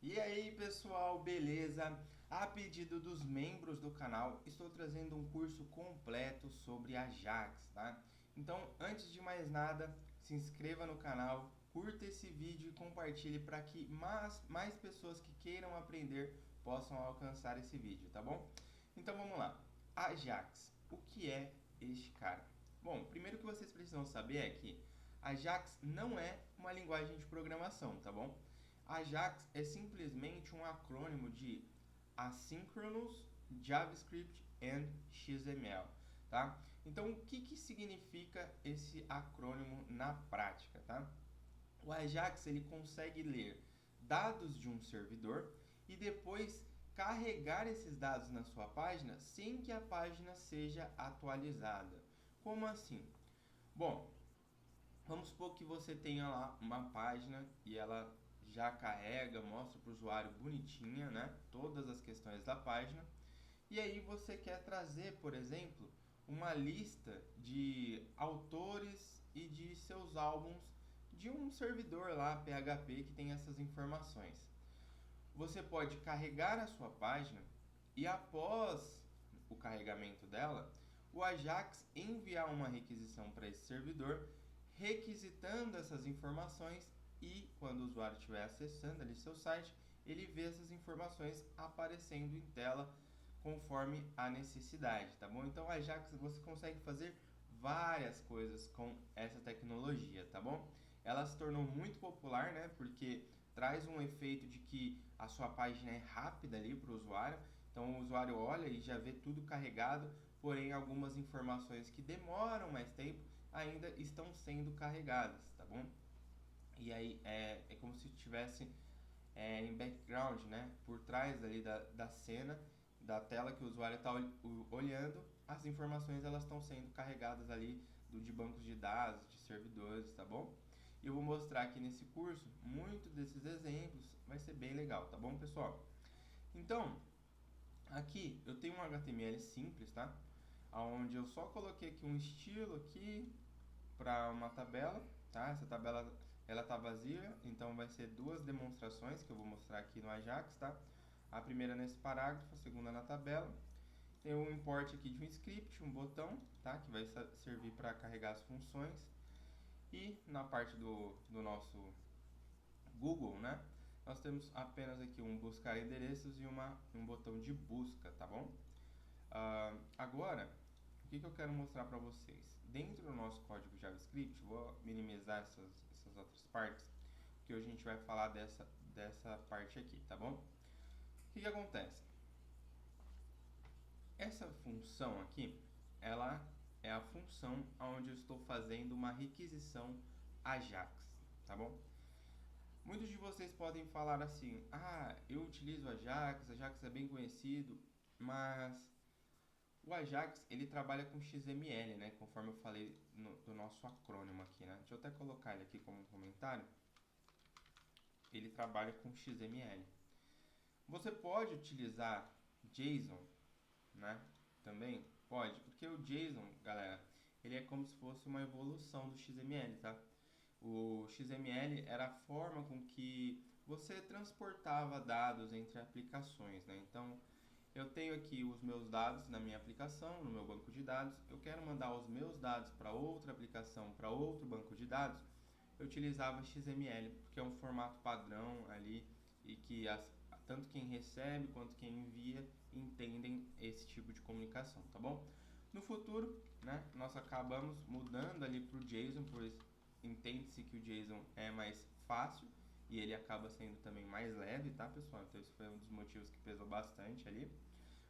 E aí pessoal, beleza? A pedido dos membros do canal, estou trazendo um curso completo sobre Ajax, tá? Então, antes de mais nada, se inscreva no canal, curta esse vídeo e compartilhe para que mais pessoas que queiram aprender possam alcançar esse vídeo, tá bom? Então vamos lá. Ajax, o que é este cara? Bom, primeiro que vocês precisam saber é que Ajax não é uma linguagem de programação, tá bom? Ajax é simplesmente um acrônimo de Asynchronous JavaScript and XML, tá? Então, o que significa esse acrônimo na prática, tá? O Ajax ele consegue ler dados de um servidor e depois carregar esses dados na sua página sem que a página seja atualizada. Como assim? Bom, vamos supor que você tenha lá uma página e ela já carrega, mostra para o usuário bonitinha, né? Todas as questões da página. E aí você quer trazer, por exemplo, uma lista de autores e de seus álbuns de um servidor lá, PHP, que tem essas informações. Você pode carregar a sua página e após o carregamento dela, o Ajax enviar uma requisição para esse servidor, requisitando essas informações e quando o usuário estiver acessando ali seu site, ele vê essas informações aparecendo em tela conforme a necessidade, tá bom? Então, o Ajax você consegue fazer várias coisas com essa tecnologia, tá bom? Ela se tornou muito popular, né? Porque traz um efeito de que a sua página é rápida ali para o usuário. Então, o usuário olha e já vê tudo carregado, porém algumas informações que demoram mais tempo ainda estão sendo carregadas, tá bom? E aí é como se tivesse em background, né? Por trás ali da cena, da tela que o usuário está olhando, as informações elas estão sendo carregadas ali de bancos de dados, de servidores, tá bom? E eu vou mostrar aqui nesse curso muito desses exemplos, vai ser bem legal, tá bom, pessoal? Então, aqui eu tenho um HTML simples, tá? Onde eu só coloquei aqui um estilo aqui para uma tabela, tá? Essa tabela ela tá vazia, então vai ser duas demonstrações que eu vou mostrar aqui no Ajax, tá? A primeira nesse parágrafo, a segunda na tabela. Tem um import aqui de um script, um botão, tá? Que vai servir para carregar as funções. E na parte do nosso Google, né? Nós temos apenas aqui um buscar endereços e um botão de busca, tá bom? Agora, o que eu quero mostrar para vocês? Dentro do nosso código JavaScript, vou minimizar essas outras partes, que hoje a gente vai falar dessa parte aqui, tá bom? O que acontece? Essa função aqui, ela é a função onde eu estou fazendo uma requisição Ajax, tá bom? Muitos de vocês podem falar assim, eu utilizo Ajax é bem conhecido, mas o Ajax, ele trabalha com XML, né? Conforme eu falei do nosso acrônimo aqui, né? Deixa eu até colocar ele aqui como um comentário. Ele trabalha com XML. Você pode utilizar JSON, né? Também pode, porque o JSON, galera, ele é como se fosse uma evolução do XML, tá? O XML era a forma com que você transportava dados entre aplicações, né? Então, eu tenho aqui os meus dados na minha aplicação, no meu banco de dados. Eu quero mandar os meus dados para outra aplicação, para outro banco de dados. Eu utilizava XML, porque é um formato padrão ali e que tanto quem recebe quanto quem envia entendem esse tipo de comunicação, tá bom? No futuro, né, nós acabamos mudando ali para o JSON, pois entende-se que o JSON é mais fácil e ele acaba sendo também mais leve, tá, pessoal? Então esse foi um dos motivos que pesou bastante ali.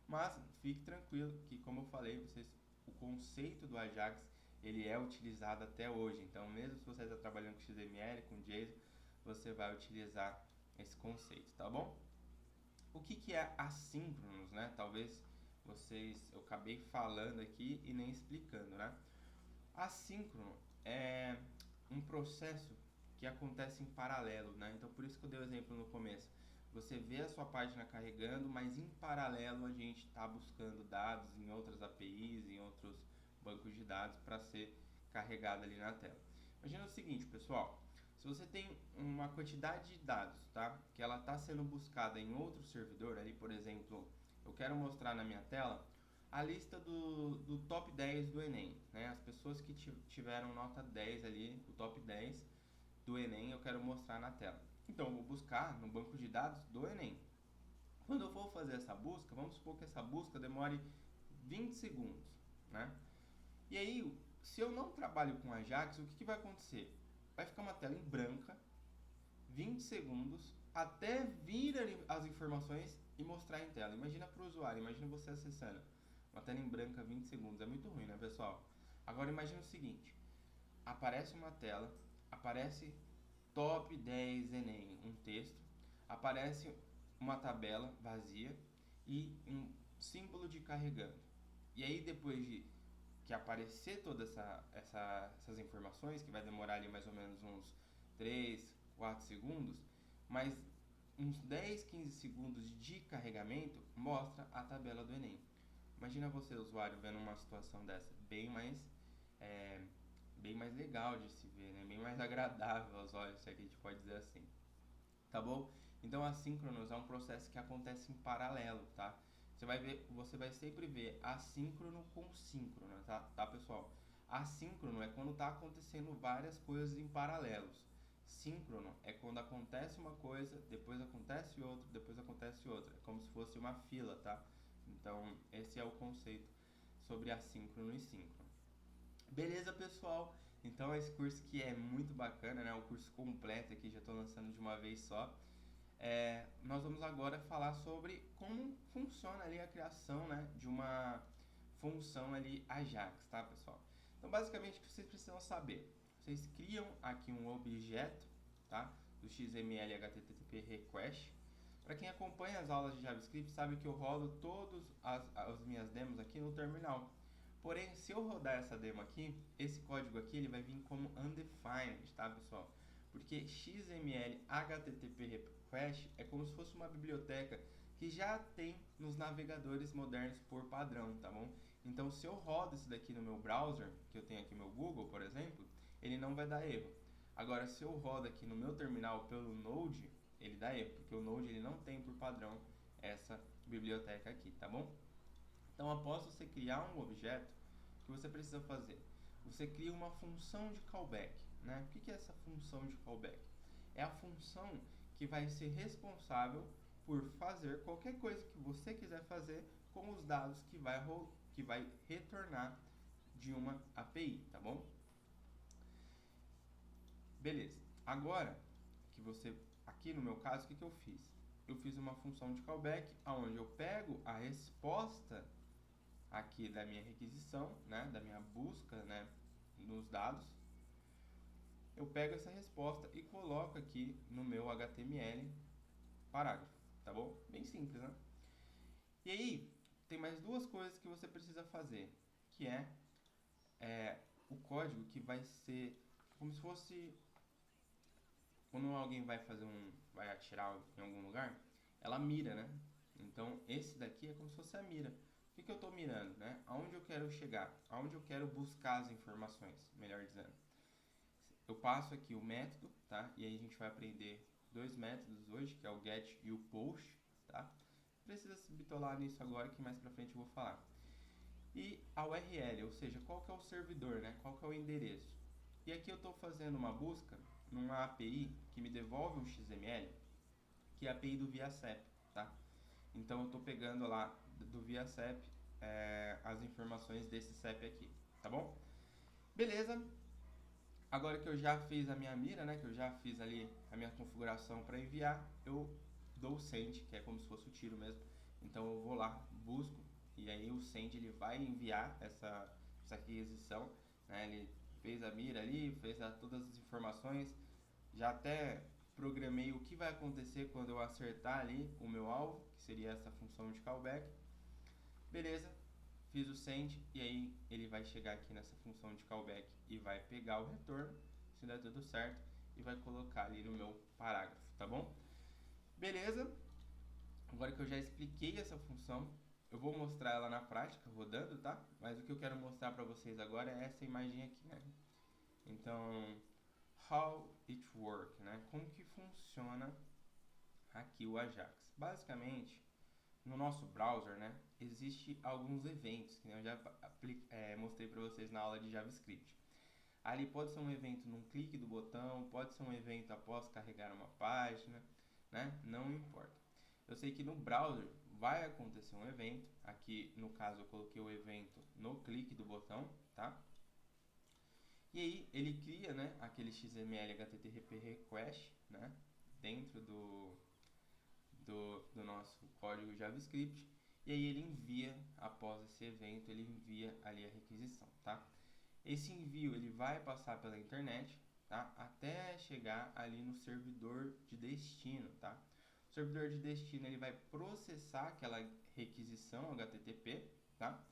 Mas fique tranquilo que, como eu falei, o conceito do Ajax ele é utilizado até hoje. Então, mesmo se você está trabalhando com XML, com JSON, você vai utilizar esse conceito, tá bom? O que é assíncronos, né? Talvez eu acabei falando aqui e nem explicando, né? Assíncrono é um processo que acontece em paralelo, né? Então, por isso que eu dei o exemplo no começo. Você vê a sua página carregando, mas em paralelo a gente está buscando dados em outras APIs, em outros bancos de dados para ser carregado ali na tela. Imagina o seguinte, pessoal. Se você tem uma quantidade de dados, tá? Que ela está sendo buscada em outro servidor, ali, por exemplo, eu quero mostrar na minha tela a lista do top 10 do Enem, né? As pessoas que tiveram nota 10 ali, o top 10 do Enem, eu quero mostrar na tela. Então, eu vou buscar no banco de dados do Enem. Quando eu for fazer essa busca, vamos supor que essa busca demore 20 segundos, né? E aí, se eu não trabalho com Ajax, o que vai acontecer? Vai ficar uma tela em branca, 20 segundos, até vir as informações e mostrar em tela. Imagina para o usuário, imagina você acessando uma tela em branca 20 segundos. É muito ruim, né, pessoal? Agora imagina o seguinte, aparece uma tela, aparece top 10 Enem, um texto, aparece uma tabela vazia e um símbolo de carregando. E aí depois de que aparecer todas essas informações, que vai demorar ali mais ou menos uns 3, 4 segundos, mas uns 10, 15 segundos de carregamento mostra a tabela do Enem. Imagina você, usuário, vendo uma situação dessa, bem mais legal de se ver, né? Bem mais agradável aos olhos, se é que a gente pode dizer assim, tá bom? Então, assíncronos é um processo que acontece em paralelo, tá? Você vai sempre ver assíncrono com síncrono, tá, pessoal? Assíncrono é quando está acontecendo várias coisas em paralelos. Síncrono é quando acontece uma coisa, depois acontece outra, depois acontece outra. É como se fosse uma fila, tá? Então, esse é o conceito sobre assíncrono e síncrono. Beleza, pessoal? Então, esse curso aqui é muito bacana, né? O curso completo aqui, já estou lançando de uma vez só. Nós vamos agora falar sobre como funciona ali a criação, né, de uma função ali Ajax, tá, pessoal? Então, basicamente, o que vocês precisam saber? Vocês criam aqui um objeto, tá, do XML HTTP request. Para quem acompanha as aulas de JavaScript, sabe que eu rodo todas as minhas demos aqui no terminal. Porém, se eu rodar essa demo aqui, esse código aqui ele vai vir como undefined, tá, pessoal? Porque XML HTTP request é como se fosse uma biblioteca que já tem nos navegadores modernos por padrão, tá bom? Então, se eu rodo isso daqui no meu browser, que eu tenho aqui meu Google, por exemplo, ele não vai dar erro. Agora, se eu rodo aqui no meu terminal pelo Node, ele dá erro, porque o Node ele não tem por padrão essa biblioteca aqui, tá bom? Então, após você criar um objeto, o que você precisa fazer? Você cria uma função de callback, né? O que é essa função de callback? É a função que vai ser responsável por fazer qualquer coisa que você quiser fazer com os dados que vai retornar de uma API, tá bom? Beleza. Agora que você, aqui no meu caso, o que eu fiz? Eu fiz uma função de callback onde eu pego a resposta aqui da minha requisição, né, da minha busca, né, nos dados. Eu pego essa resposta e coloco aqui no meu HTML parágrafo, tá bom? Bem simples, né? E aí, tem mais duas coisas que você precisa fazer, que o código que vai ser como se fosse quando alguém vai atirar em algum lugar, ela mira, né? Então, esse daqui é como se fosse a mira. O que eu estou mirando, né? Aonde eu quero chegar? Aonde eu quero buscar as informações, melhor dizendo. Eu passo aqui o método, tá? E aí a gente vai aprender dois métodos hoje, que é o get e o post, tá? Precisa se bitolar nisso agora, que mais pra frente eu vou falar. E a URL, ou seja, qual que é o servidor, né? Qual que é o endereço. E aqui eu estou fazendo uma busca numa API que me devolve um XML, que é a API do ViaCep, tá? Então eu estou pegando lá do ViaCep as informações desse CEP aqui, tá bom? Beleza. Agora que eu já fiz a minha mira, né, que eu já fiz ali a minha configuração para enviar, eu dou o send, que é como se fosse o tiro mesmo. Então eu vou lá, busco, e aí o send ele vai enviar essa requisição, né, ele fez a mira ali, todas as informações, já até programei o que vai acontecer quando eu acertar ali o meu alvo, que seria essa função de callback. Beleza, fiz o send e aí ele vai chegar aqui nessa função de callback e vai pegar o retorno, se der tudo certo, e vai colocar ali no meu parágrafo, tá bom? Beleza, agora que eu já expliquei essa função, eu vou mostrar ela na prática, rodando, tá? Mas o que eu quero mostrar para vocês agora é essa imagem aqui, né? Então, how it works, né? Como que funciona aqui o Ajax. Basicamente, no nosso browser, né, existe alguns eventos que eu já mostrei para vocês na aula de JavaScript. Ali pode ser um evento num clique do botão, pode ser um evento após carregar uma página, né? Não importa. Eu sei que no browser vai acontecer um evento. Aqui, no caso, eu coloquei o evento no clique do botão, tá? E aí ele cria, né, aquele XML HTTP request, né, dentro do nosso código JavaScript, e aí ele envia, após esse evento, ele envia ali a requisição, tá? Esse envio ele vai passar pela internet, tá? Até chegar ali no servidor de destino, tá? O servidor de destino ele vai processar aquela requisição HTTP, tá?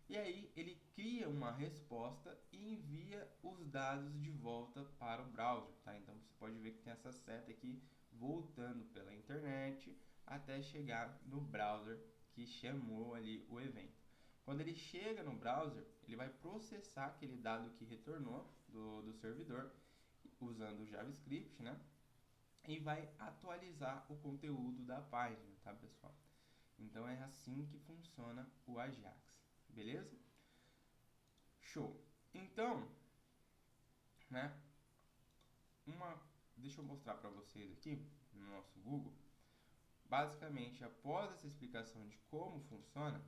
E aí ele cria uma resposta e envia os dados de volta para o browser, tá? Então você pode ver que tem essa seta aqui voltando pela internet até chegar no browser que chamou ali o evento. Quando ele chega no browser, ele vai processar aquele dado que retornou do servidor usando o JavaScript, né? E vai atualizar o conteúdo da página, tá, pessoal? Então é assim que funciona o Ajax, beleza? Show! Então, né? Deixa eu mostrar para vocês aqui no nosso Google. Basicamente, após essa explicação de como funciona,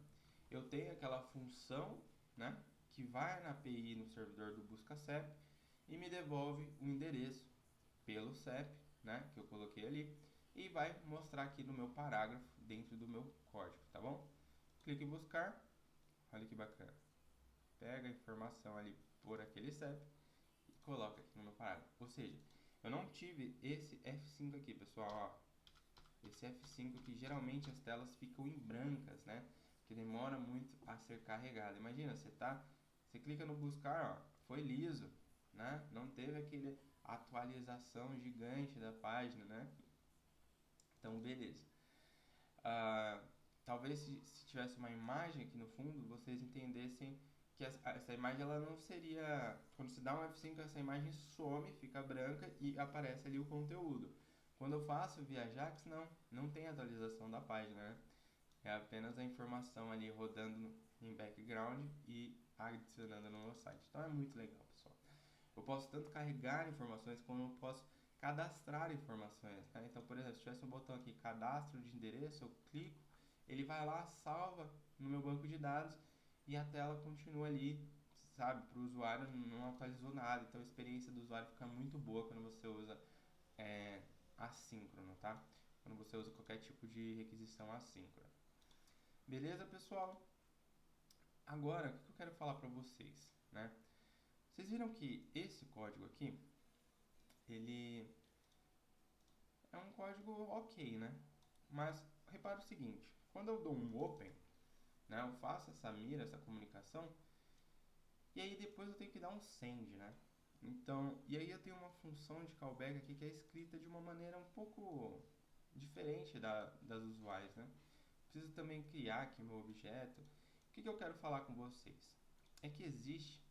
eu tenho aquela função, né, que vai na API no servidor do busca CEP e me devolve o endereço pelo CEP, né, que eu coloquei ali, e vai mostrar aqui no meu parágrafo dentro do meu código, tá bom? Clique em buscar, olha que bacana. Pega a informação ali por aquele CEP e coloca aqui no meu parágrafo. Ou seja, eu não tive esse F5 aqui, pessoal, ó. Esse F5 aqui, geralmente as telas ficam em brancas, né? Que demora muito a ser carregada. Imagina, você clica no buscar, ó, foi liso, né? Não teve aquele atualização gigante da página, né? Então, beleza. Talvez se tivesse uma imagem aqui no fundo, vocês entendessem que essa imagem ela não seria... Quando você dá um F5, essa imagem some, fica branca e aparece ali o conteúdo. Quando eu faço via Ajax, não tem atualização da página, né? É apenas a informação ali rodando em background e adicionando no meu site. Então é muito legal, pessoal. Eu posso tanto carregar informações como eu posso cadastrar informações, né? Então, por exemplo, se tivesse um botão aqui, cadastro de endereço, eu clico, ele vai lá, salva no meu banco de dados e a tela continua ali, sabe? Para o usuário não atualizou nada. Então a experiência do usuário fica muito boa quando você usa assíncrono, tá? Quando você usa qualquer tipo de requisição assíncrona. Beleza, pessoal? Agora, o que eu quero falar para vocês, né? Vocês viram que esse código aqui, ele é um código ok, né? Mas repara o seguinte, quando eu dou um open, né? Eu faço essa mira, essa comunicação, e aí depois eu tenho que dar um send, né? Então, e aí eu tenho uma função de callback aqui que é escrita de uma maneira um pouco diferente das usuais, né? Preciso também criar aqui meu objeto. O que eu quero falar com vocês? É que existe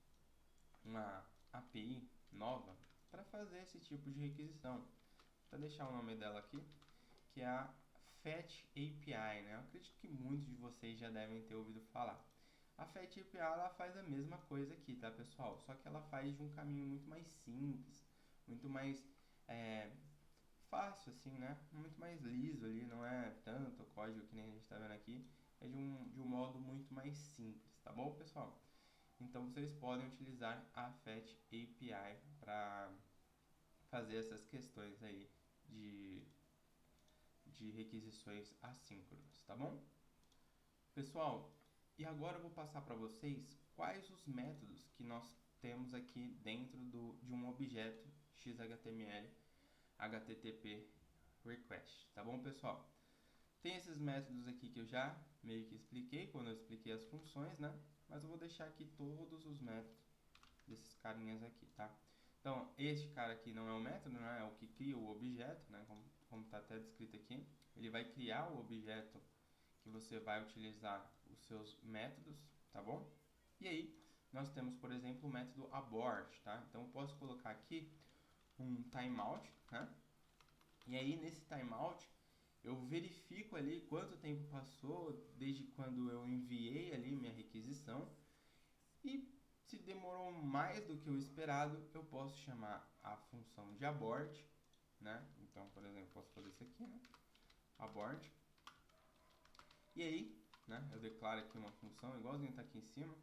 uma API nova para fazer esse tipo de requisição. Vou deixar o nome dela aqui, que é a Fetch API, né? Eu acredito que muitos de vocês já devem ter ouvido falar. A Fetch API ela faz a mesma coisa aqui, tá, pessoal? Só que ela faz de um caminho muito mais simples, muito mais fácil, assim, né? Muito mais liso ali, não é tanto código que nem a gente está vendo aqui, é de um modo muito mais simples, tá bom, pessoal? Então vocês podem utilizar a Fetch API para fazer essas questões aí de requisições assíncronas, tá bom? Pessoal, e agora eu vou passar para vocês quais os métodos que nós temos aqui dentro de um objeto XHTML HTTP request, tá bom, pessoal? Tem esses métodos aqui que eu já meio que expliquei quando eu expliquei as funções, né? Mas eu vou deixar aqui todos os métodos desses carinhas aqui, tá? Então, este cara aqui não é o método, né? É o que cria o objeto, né? Como está até descrito aqui. Ele vai criar o objeto que você vai utilizar os seus métodos, tá bom? E aí, nós temos, por exemplo, o método abort, tá? Então, eu posso colocar aqui um timeout, né? E aí nesse timeout eu verifico ali quanto tempo passou desde quando eu enviei ali minha requisição, e se demorou mais do que o esperado, eu posso chamar a função de abort, né? Então, por exemplo, posso fazer isso aqui, né? Abort. E aí, né, eu declaro aqui uma função igualzinho tá aqui em cima,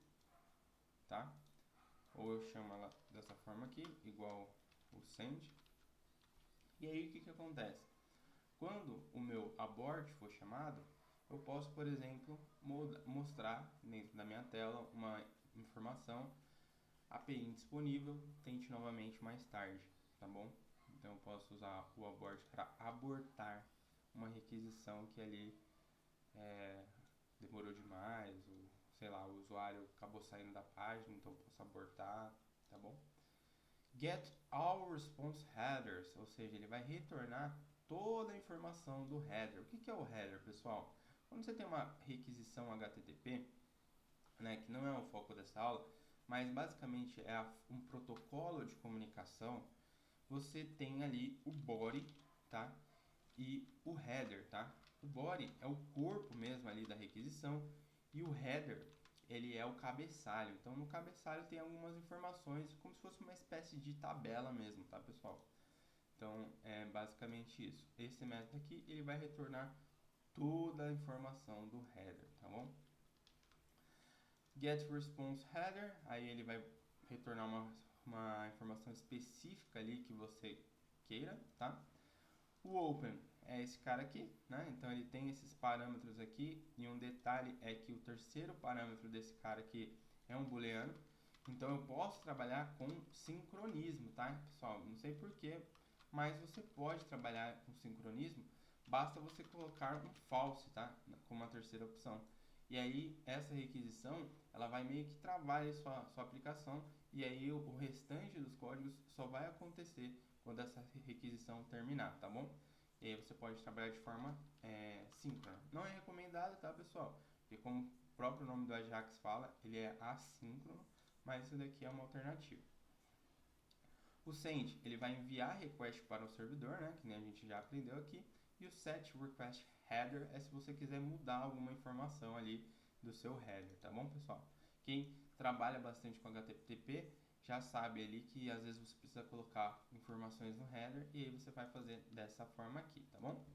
tá? Ou eu chamo ela dessa forma aqui, igual o send. E aí o que acontece? Quando o meu abort for chamado, eu posso, por exemplo, mostrar dentro da minha tela uma informação: API indisponível, tente novamente mais tarde, tá bom? Então eu posso usar o abort para abortar uma requisição que ali demorou demais, ou sei lá, o usuário acabou saindo da página, então eu posso abortar, tá bom? Get all response headers, ou seja, ele vai retornar toda a informação do header. O que é o header, pessoal? Quando você tem uma requisição HTTP, né, que não é o foco dessa aula, mas basicamente é um protocolo de comunicação, você tem ali o body, tá? E o header, tá? O body é o corpo mesmo ali da requisição, e o header, ele é o cabeçalho. Então no cabeçalho tem algumas informações, como se fosse uma espécie de tabela mesmo, tá, pessoal? Então é basicamente isso. Esse método aqui, ele vai retornar toda a informação do header, tá bom? Get response header, aí ele vai retornar uma informação específica ali que você queira, tá? O open é esse cara aqui, né? Então ele tem esses parâmetros aqui, e um detalhe é que o terceiro parâmetro desse cara aqui é um booleano. Então eu posso trabalhar com sincronismo, tá, pessoal? Não sei porquê, mas você pode trabalhar com sincronismo, basta você colocar um false, tá? Como a terceira opção. E aí essa requisição, ela vai meio que travar a sua aplicação, e aí o restante dos códigos só vai acontecer quando essa requisição terminar, tá bom? E aí você pode trabalhar de forma síncrona. Não é recomendado, tá, pessoal? Porque como o próprio nome do Ajax fala, ele é assíncrono, mas isso daqui é uma alternativa. O send, ele vai enviar request para o servidor, né, que nem a gente já aprendeu aqui. E o set request header é se você quiser mudar alguma informação ali do seu header, tá bom, pessoal? Quem trabalha bastante com HTTP já sabe ali que às vezes você precisa colocar informações no header, e aí você vai fazer dessa forma aqui, tá bom?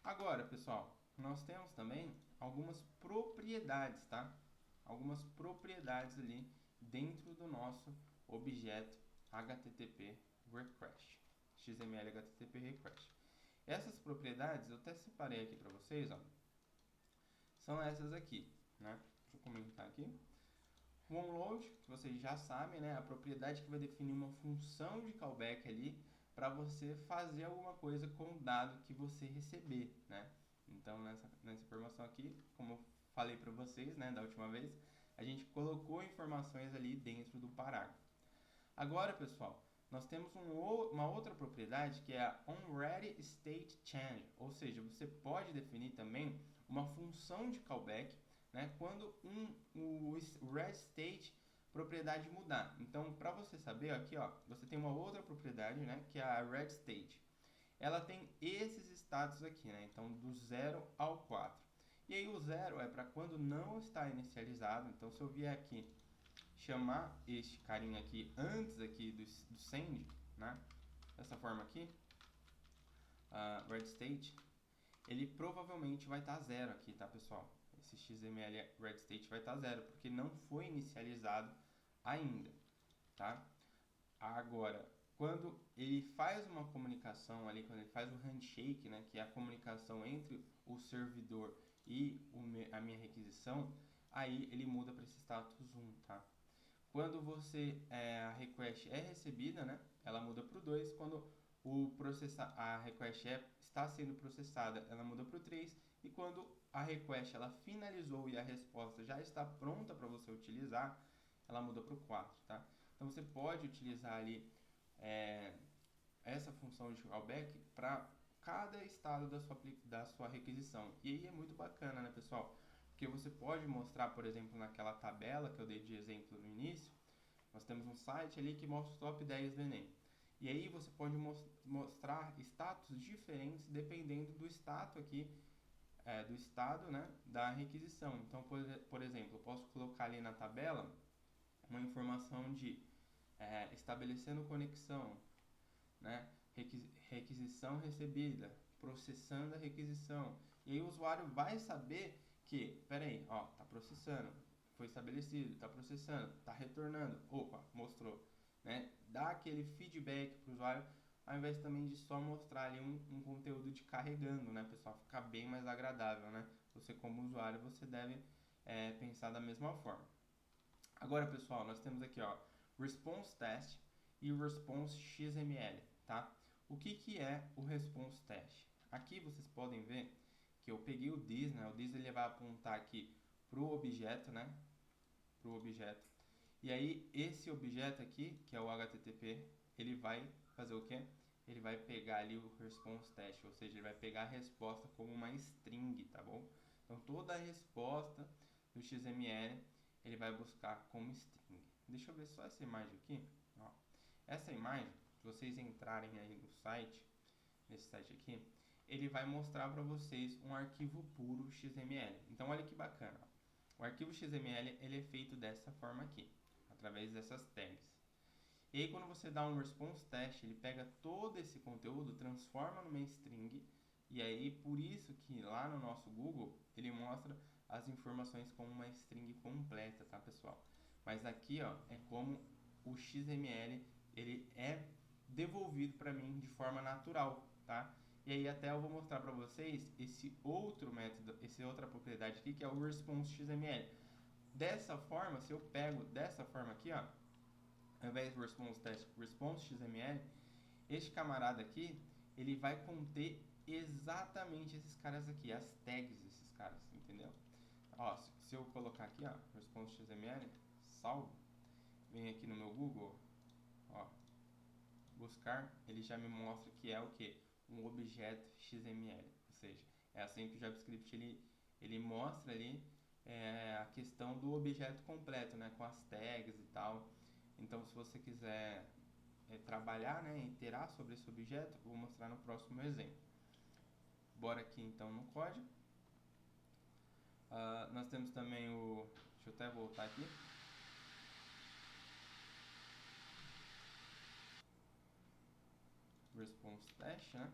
Agora, pessoal, nós temos também algumas propriedades, tá? Algumas propriedades ali dentro do nosso objeto HTTP request, XML HTTP request. Essas propriedades eu até separei aqui para vocês, ó. São essas aqui, né? Deixa eu comentar aqui. O onload, que vocês já sabem, né? A propriedade que vai definir uma função de callback ali para você fazer alguma coisa com o dado que você receber, né? Então nessa informação aqui, como eu falei para vocês, né, da última vez, a gente colocou informações ali dentro do parágrafo. Agora, pessoal, nós temos uma outra propriedade que é a onReadyStateChange, ou seja, você pode definir também uma função de callback, né, quando o readyState propriedade mudar. Então, para você saber, aqui ó, você tem uma outra propriedade, né, que é a readyState. Ela tem esses status aqui, né, então do 0 ao 4. E aí o 0 é para quando não está inicializado. Então, se eu vier aqui chamar este carinha aqui antes aqui do send, né, dessa forma aqui, readyState, ele provavelmente vai estar 0 aqui, tá, pessoal? Esse XML readyState vai estar 0, porque não foi inicializado ainda, tá? Agora, quando ele faz uma comunicação ali, quando ele faz o handshake, né, que é a comunicação entre o servidor e a minha requisição, aí ele muda para esse status 1, tá? Quando a request é recebida, né, ela muda para o 2. Quando a request está sendo processada, ela muda para o 3. E quando a request ela finalizou e a resposta já está pronta para você utilizar, ela muda para o 4, tá? Então você pode utilizar ali essa função de callback para cada estado da sua requisição. E aí é muito bacana, né, pessoal? Porque você pode mostrar, por exemplo, naquela tabela que eu dei de exemplo no início, nós temos um site ali que mostra os top 10 do Enem. E aí você pode mostrar status diferentes dependendo do status aqui, do estado, né, da requisição. Então, por exemplo, eu posso colocar ali na tabela uma informação de estabelecendo conexão, né, requisição recebida, processando a requisição. E aí o usuário vai saber que, peraí, ó, tá processando, foi estabelecido, tá processando, tá retornando, opa, mostrou, né? Dá aquele feedback para o usuário, ao invés também de só mostrar ali um conteúdo de carregando, né, pessoal? Ficar bem mais agradável, né? Você como usuário, você deve pensar da mesma forma. Agora, pessoal, nós temos aqui, ó, Response Test e o Response XML, tá? O que é o Response Test? Aqui vocês podem ver que eu peguei o this, né? O this ele vai apontar aqui pro objeto, né? Pro objeto. E aí esse objeto aqui, que é o HTTP, ele vai fazer o quê? Ele vai pegar ali o Response Test, ou seja, ele vai pegar a resposta como uma string, tá bom? Então toda a resposta do XML ele vai buscar como string. Deixa eu ver só essa imagem aqui. Ó. Essa imagem, se vocês entrarem aí no site, nesse site aqui, ele vai mostrar para vocês um arquivo puro XML. Então olha que bacana. Ó. O arquivo XML ele é feito dessa forma aqui, através dessas tags. E aí quando você dá um response test, ele pega todo esse conteúdo, transforma numa string, e aí por isso que lá no nosso Google ele mostra as informações como uma string completa, tá, pessoal? Mas aqui, ó, é como o XML ele é devolvido para mim de forma natural, tá? E aí até eu vou mostrar para vocês esse outro método, essa outra propriedade aqui, que é o response XML. Dessa forma, se eu pego dessa forma aqui, ó, ao invés do response test, response XML, este camarada aqui, ele vai conter exatamente esses caras aqui, as tags desses caras, entendeu? Ó, se eu colocar aqui, ó, response XML, salvo, vem aqui no meu Google, ó, buscar, ele já me mostra que é o que? Um objeto XML, ou seja, é assim que o JavaScript ele mostra ali a questão do objeto completo, né, com as tags e tal. Então, se você quiser trabalhar, né, iterar sobre esse objeto, vou mostrar no próximo exemplo. Bora aqui então no código. Nós temos também o... Deixa eu até voltar aqui. Response test, né?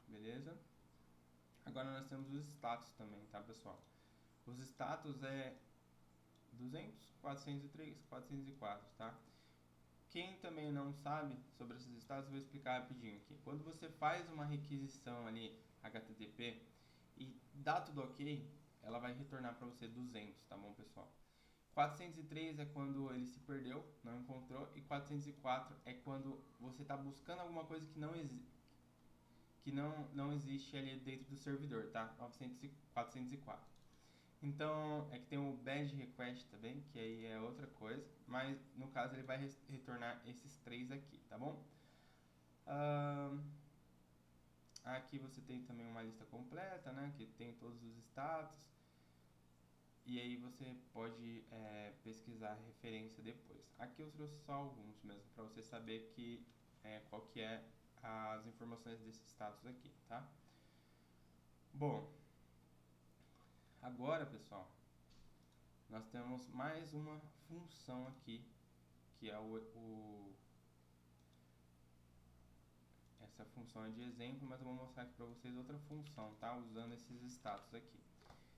Beleza. Agora nós temos os status também, tá, pessoal? Os status é 200, 403, 404, tá? Quem também não sabe sobre esses status, eu vou explicar rapidinho aqui. Quando você faz uma requisição ali HTTP e dá tudo ok, ela vai retornar para você 200, tá bom, pessoal? 403 é quando ele se perdeu, não encontrou, e 404 é quando você está buscando alguma coisa que não existe ali dentro do servidor, tá? 404. Então, é que tem o badge request também, que aí é outra coisa, mas no caso ele vai retornar esses três aqui, tá bom? Aqui você tem também uma lista completa, né, que tem todos os status, e aí você pode pesquisar a referência depois. Aqui eu trouxe só alguns mesmo, para você saber qual que é as informações desses status aqui, tá? Bom, agora, pessoal, nós temos mais uma função aqui, que é essa função é de exemplo, mas eu vou mostrar aqui para vocês outra função, tá? Usando esses status aqui.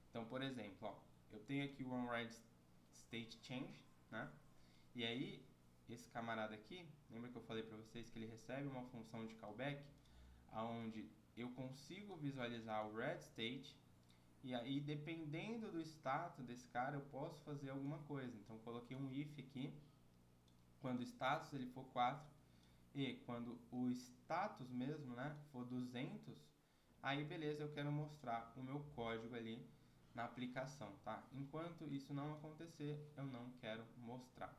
Então, por exemplo, ó, eu tenho aqui o onRideStateChange, né? E aí, esse camarada aqui, lembra que eu falei para vocês que ele recebe uma função de callback, onde eu consigo visualizar o readState, e aí, dependendo do status desse cara, eu posso fazer alguma coisa. Então, coloquei um if aqui, quando o status ele for 4, e quando o status mesmo, né, for 200, aí beleza, eu quero mostrar o meu código ali na aplicação, tá? Enquanto isso não acontecer, eu não quero mostrar.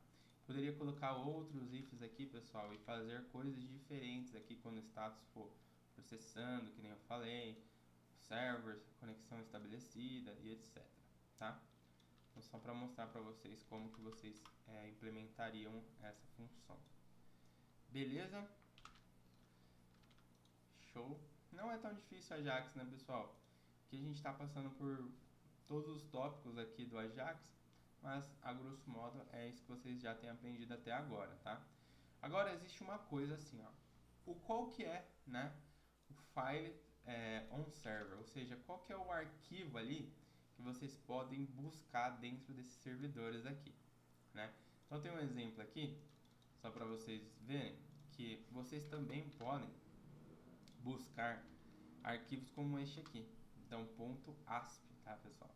Poderia colocar outros ifs aqui, pessoal, e fazer coisas diferentes aqui quando o status for processando, que nem eu falei, servers, conexão estabelecida e etc, tá? Então, só para mostrar para vocês como que vocês implementariam essa função. Beleza? show. Não é tão difícil Ajax, né, pessoal? Que a gente está passando por todos os tópicos aqui do Ajax, mas a grosso modo é isso que vocês já têm aprendido até agora, tá? Agora existe uma coisa assim, ó. O qual que é, né, o file on server, ou seja, qual que é o arquivo ali que vocês podem buscar dentro desses servidores aqui, né? Então tem um exemplo aqui, só para vocês verem, que vocês também podem buscar arquivos como este aqui. Então, .asp, tá, pessoal?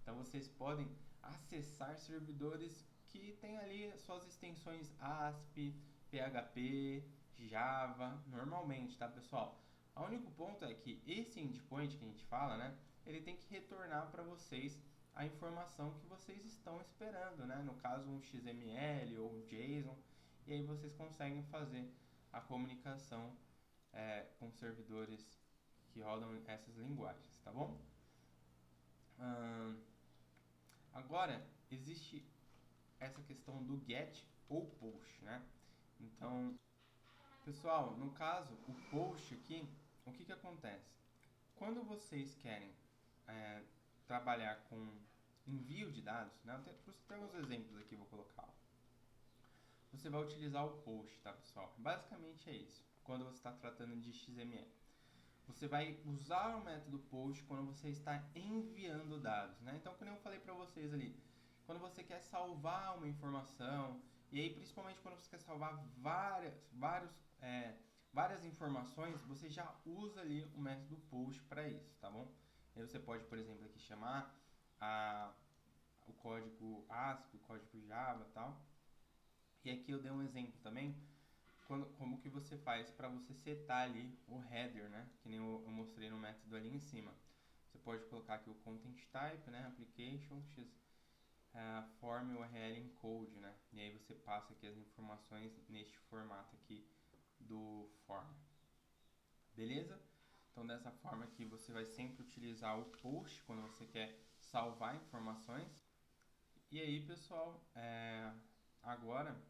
Então, vocês podem acessar servidores que tem ali suas extensões ASP, PHP, Java, normalmente, tá, pessoal? O único ponto é que esse endpoint que a gente fala, né, ele tem que retornar para vocês a informação que vocês estão esperando, né? No caso, um XML ou um JSON, e aí vocês conseguem fazer a comunicação com servidores que rodam essas linguagens, tá bom? Agora, existe essa questão do get ou post, né? Então, pessoal, no caso, o post aqui, o que acontece? Quando vocês querem trabalhar com envio de dados, né? Tem alguns exemplos aqui, vou colocar. Você vai utilizar o post, tá, pessoal? Basicamente é isso, quando você está tratando de XML. Você vai usar o método post quando você está enviando dados, né? Então, como eu falei para vocês ali, quando você quer salvar uma informação, e aí principalmente quando você quer salvar várias informações, você já usa ali o método post para isso, tá bom? Aí você pode, por exemplo, aqui chamar o código ASP, o código Java e tal. E aqui eu dei um exemplo também, como que você faz para você setar ali o header, né? Que nem eu mostrei no método ali em cima. Você pode colocar aqui o content type, né? Application, form URL encode, né? E aí você passa aqui as informações neste formato aqui do form. Beleza? Então dessa forma aqui você vai sempre utilizar o post quando você quer salvar informações. E aí, pessoal, agora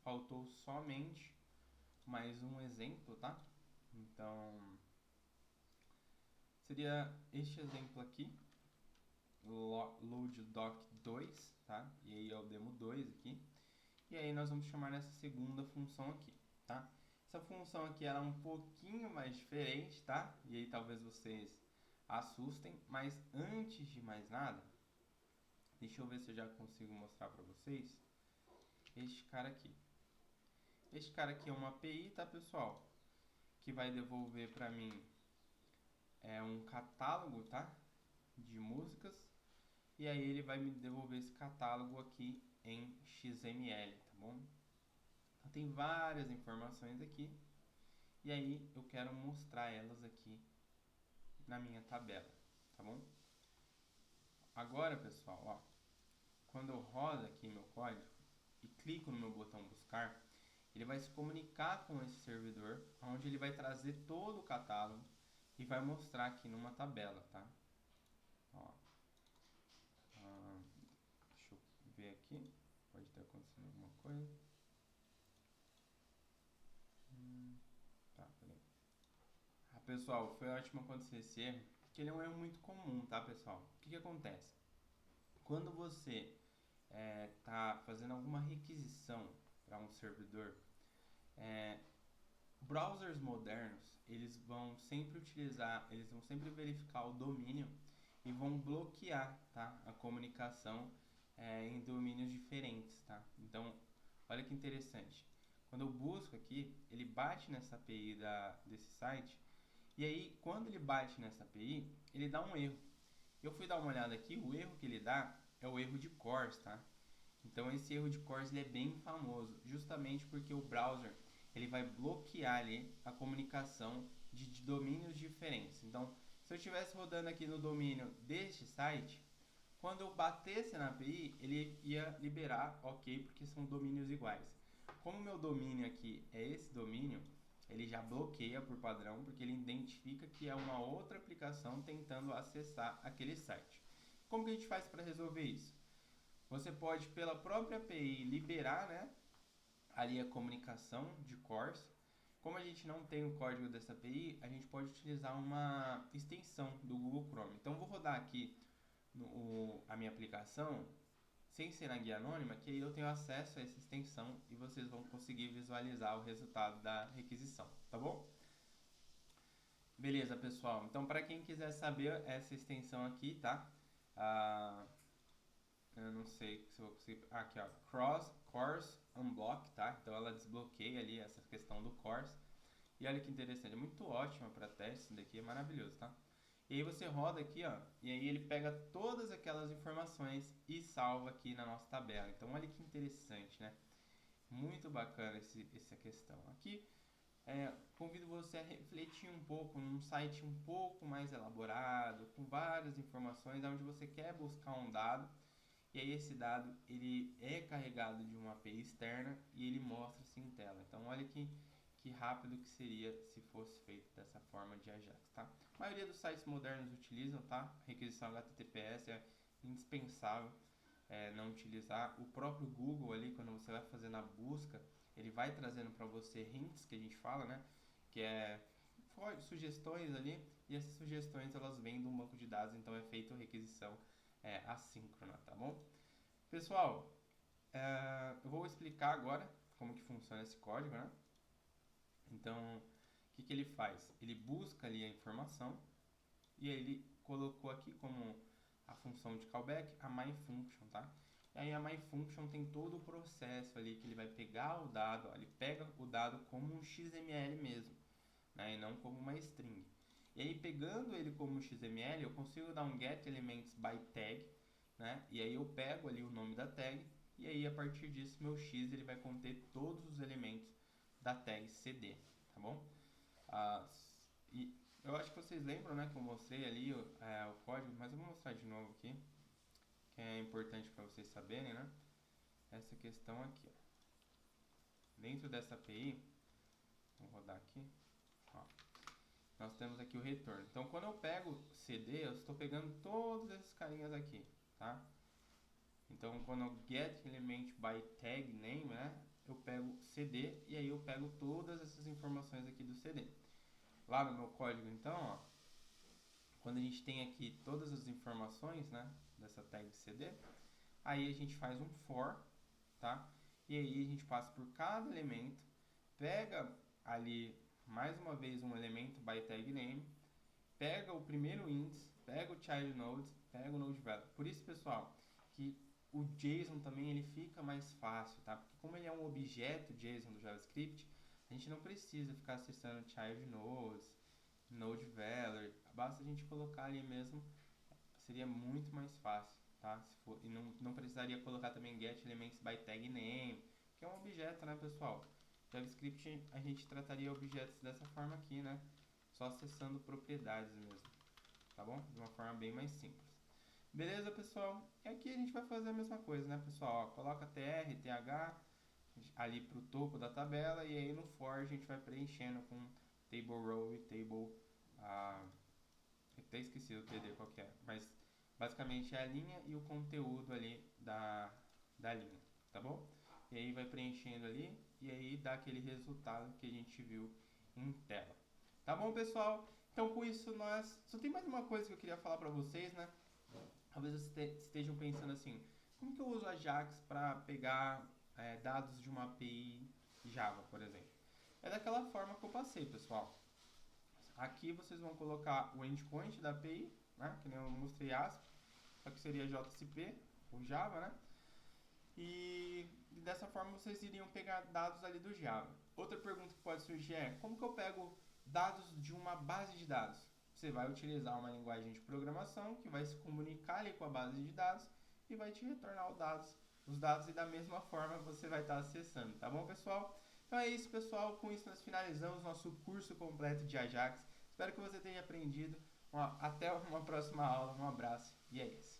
faltou somente mais um exemplo, tá? Então, seria este exemplo aqui, loadDoc2, tá? E aí é o demo 2 aqui. E aí nós vamos chamar essa segunda função aqui, tá? Essa função aqui ela é um pouquinho mais diferente, tá? E aí talvez vocês assustem, mas antes de mais nada, deixa eu ver se eu já consigo mostrar para vocês este cara aqui. Este cara aqui é uma API, tá, pessoal? Que vai devolver para mim um catálogo, tá? De músicas. E aí ele vai me devolver esse catálogo aqui em XML, tá bom? Então, tem várias informações aqui. E aí eu quero mostrar elas aqui na minha tabela, tá bom? Agora, pessoal, ó, quando eu rodo aqui meu código e clico no meu botão buscar, ele vai se comunicar com esse servidor, onde ele vai trazer todo o catálogo e vai mostrar aqui numa tabela, tá? Ó, deixa eu ver aqui, pode ter acontecido alguma coisa. Tá, peraí. Pessoal, foi ótimo acontecer esse erro, porque ele é um erro muito comum, tá, pessoal? O que acontece? Quando você tá fazendo alguma requisição para um servidor, browsers modernos, eles vão sempre verificar o domínio e vão bloquear, tá, a comunicação em domínios diferentes, tá? Então, olha que interessante. Quando eu busco aqui, ele bate nessa API desse site, e aí, quando ele bate nessa API, ele dá um erro. Eu fui dar uma olhada aqui, o erro que ele dá é o erro de CORS, tá? Então, esse erro de CORS ele é bem famoso, justamente porque o browser ele vai bloquear ali a comunicação de domínios diferentes. Então, se eu estivesse rodando aqui no domínio deste site, quando eu batesse na API, ele ia liberar, ok, porque são domínios iguais. Como o meu domínio aqui é esse domínio, ele já bloqueia por padrão, porque ele identifica que é uma outra aplicação tentando acessar aquele site. Como que a gente faz para resolver isso? Você pode, pela própria API, liberar, né, ali a comunicação de CORS, Como a gente não tem o código dessa API, a gente pode utilizar uma extensão do Google Chrome. Então, eu vou rodar aqui a minha aplicação, sem ser na guia anônima, que aí eu tenho acesso a essa extensão e vocês vão conseguir visualizar o resultado da requisição, tá bom? Beleza, pessoal. Então, para quem quiser saber essa extensão aqui, tá? Eu não sei se eu vou conseguir... Aqui, ó. Course Unblock, tá? Então, ela desbloqueia ali essa questão do course. E olha que interessante. É muito ótima para teste. Isso daqui é maravilhoso, tá? E aí você roda aqui, ó. E aí ele pega todas aquelas informações e salva aqui na nossa tabela. Então, olha que interessante, né? Muito bacana essa questão. Aqui, convido você a refletir um pouco num site um pouco mais elaborado, com várias informações, onde você quer buscar um dado, e aí esse dado ele é carregado de uma API externa e ele mostra-se em tela. Então olha que rápido que seria se fosse feito dessa forma de Ajax, tá? A maioria dos sites modernos utilizam, tá? Requisição HTTPS é indispensável não utilizar. O próprio Google ali, quando você vai fazendo a busca, ele vai trazendo para você hints, que a gente fala, né? Que é sugestões ali, e essas sugestões elas vêm de um banco de dados, então é feita a requisição assíncrona, tá bom? Pessoal, eu vou explicar agora como que funciona esse código, né? Então, o que ele faz? Ele busca ali a informação e ele colocou aqui como a função de callback a myFunction, tá? E aí a myFunction tem todo o processo ali que ele vai pegar o dado, ó, ele pega o dado como um XML mesmo, né? E não como uma string. E aí pegando ele como XML, eu consigo dar um getElementsByTag, né? E aí eu pego ali o nome da tag e aí a partir disso meu X ele vai conter todos os elementos da tag CD, tá bom? E eu acho que vocês lembram, né, que eu mostrei ali o código, mas eu vou mostrar de novo aqui, que é importante para vocês saberem, né? Essa questão aqui, ó. Dentro dessa API, vou rodar aqui, ó, nós temos aqui o retorno. Então, quando eu pego CD, eu estou pegando todos esses carinhas aqui, tá? Então, quando eu getElementByTagName, né, eu pego CD e aí eu pego todas essas informações aqui do CD. Lá no meu código, então, ó, quando a gente tem aqui todas as informações, né, dessa tag CD, aí a gente faz um for, tá? E aí a gente passa por cada elemento, pega ali mais uma vez um elemento by tag name, pega o primeiro índice, pega o child node, pega o node value. Por isso, pessoal, que o JSON também ele fica mais fácil, tá? Porque como ele é um objeto JSON do JavaScript, a gente não precisa ficar acessando child nodes, node value, basta a gente colocar ali mesmo, seria muito mais fácil, tá? E não precisaria colocar também getElementsByTagName, que é um objeto, né, pessoal? JavaScript a gente trataria objetos dessa forma aqui, né? Só acessando propriedades mesmo, tá bom? De uma forma bem mais simples. Beleza, pessoal? E aqui a gente vai fazer a mesma coisa, né, pessoal? Ó, coloca tr, th ali pro topo da tabela e aí no for a gente vai preenchendo com table row e table... eu até esqueci o TD qual que é, mas basicamente é a linha e o conteúdo ali da linha, tá bom? E aí vai preenchendo ali e aí dá aquele resultado que a gente viu em tela. Tá bom, pessoal? Então com isso nós... Só tem mais uma coisa que eu queria falar pra vocês, né? Talvez vocês estejam pensando assim, como que eu uso a Ajax para pegar dados de uma API Java, por exemplo? É daquela forma que eu passei, pessoal. Aqui vocês vão colocar o endpoint da API, né? Que nem eu mostrei ASP, só que seria JCP, ou Java, né? E dessa forma vocês iriam pegar dados ali do Java. Outra pergunta que pode surgir é, como que eu pego dados de uma base de dados? Você vai utilizar uma linguagem de programação que vai se comunicar ali com a base de dados e vai te retornar os dados e da mesma forma você vai estar acessando, tá bom, pessoal? Então é isso, pessoal. Com isso nós finalizamos nosso curso completo de Ajax. Espero que você tenha aprendido. Até uma próxima aula. Um abraço e é isso.